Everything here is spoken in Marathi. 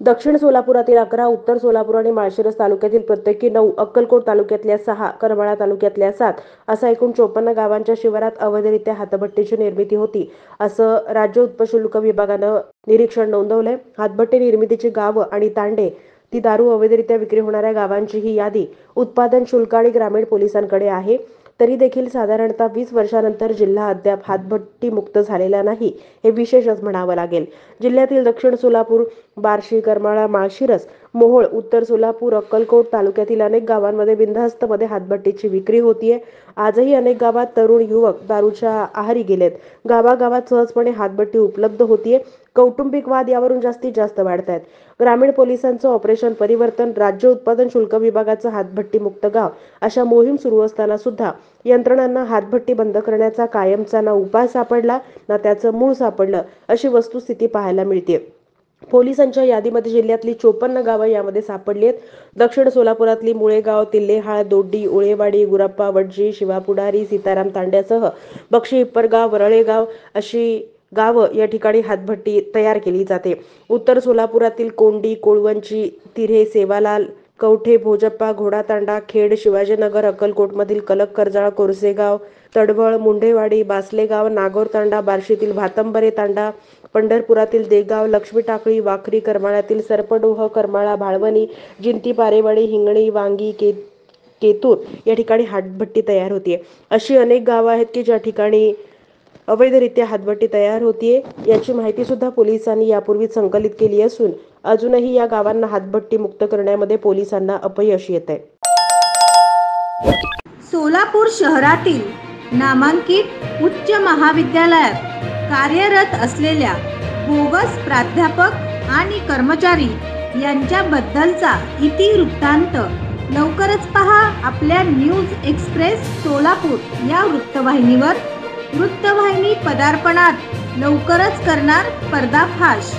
दक्षिण सोलापुरातील 11, उत्तर सोलापूर आणि माळशिरस तालुक्यातील प्रत्येकी 9, अक्कलकोट तालुक्यातल्या 6, करमाळा तालुक्यातल्या 7 असा एकूण 54 गावांच्या शिवारात अवैधरित्या हातभट्टीची निर्मिती होती, असं राज्य उत्पशुल्क विभागानं निरीक्षण नोंदवलंय। हातभट्टी निर्मितीची गावं आणि तांडे ती दारू अवैधरित्या विक्री होणाऱ्या गावांची ही यादी उत्पादन शुल्क आणि ग्रामीण पोलिसांकडे आहे। तरी देखील साधारणतः 20 वर्षांनंतर जिल्हा अद्याप हातभट्टी मुक्त झालेला नाही, हे विशेषच म्हणावं लागेल। जिल्ह्यातील दक्षिण सोलापूर, बार्शी, करमाळा, माळशिरस, मोहोळ, उत्तर सोलापूर, अक्कलकोट तालुक्यातील अनेक गावांमध्ये बिनधास्तपणे हातभट्टीची विक्री होतीये। आजही अनेक गावात तरुण युवक दारूच्या आहारी गेलेत। गावागावात सहजपणे हातभट्टी उपलब्ध होतीये। कौटुंबिक वाद यावरून जास्तीत जास्त वाढतायत। ग्रामीण पोलिसांचं ऑपरेशन परिवर्तन, राज्य उत्पादन शुल्क विभागाचं हातभट्टी मुक्त गाव अशा मोहीम सुरू असताना सुद्धा यंत्रणांना हातभट्टी बंद करण्याचा कायमचा ना उपाय सापडला ना त्याचं मूळ सापडलं, अशी वस्तुस्थिती पाहायला मिळते। पोलिसांच्या यादीमध्ये जिल्ह्यातली 54 गावं यामध्ये सापडली आहेत। दक्षिण सोलापुरातली मुळेगाव, तिल्लेहाळ, दोड्डी, उळेवाडी, गुराप्पा, वडजी, शिवापुढारी, सीताराम तांड्यासह बक्षी, हिप्परगाव, वरळेगाव अशी गावं या ठिकाणी हातभट्टी तयार केली जाते। उत्तर सोलापुरातील कोंडी, कोळवंची, तिऱ्हे, सेवालाल, कवठे, भोजप्पा, घोडातांडा, खेड, शिवाजीनगर, अक्कलकोटमधील कलक, करजाळ, कोरसेगाव, तडवळ, मुंढेवाडी, बासलेगाव, नागोर तांडा, बार्शीतील भातंबरे तांडा, पंढरपुरातील देगाव, लक्ष्मी टाकळी, वाखरी, करमाळ्यातील सरपडोह, करमाळा, भाळवणी, जिंती, पारेवाडी, हिंगणी, वांगी, केतूर या ठिकाणी हातभट्टी तयार होतीये। अशी अनेक गावं आहेत की ज्या ठिकाणी अवैधरित्या हातभट्टी तयार होतीये। याची माहिती सुद्धा पोलिसांनी यापूर्वीच संकलित केली असून अजूनही या गावांना हातभट्टी मुक्त करण्यामध्ये पोलिसांना अपयश येत आहे। सोलापूर शहरातील नामांकित उच्च महाविद्यालयात कार्यरत असलेल्या बोगस प्राध्यापक आणि कर्मचारी यांच्याबद्दलचा इतिवृत्तांत लवकरच पहा आपल्या न्यूज एक्सप्रेस सोलापूर या वृत्तवाहिनीवर। वृत्तवाहिनी पदार्पणात लवकरच करणार पर्दाफाश।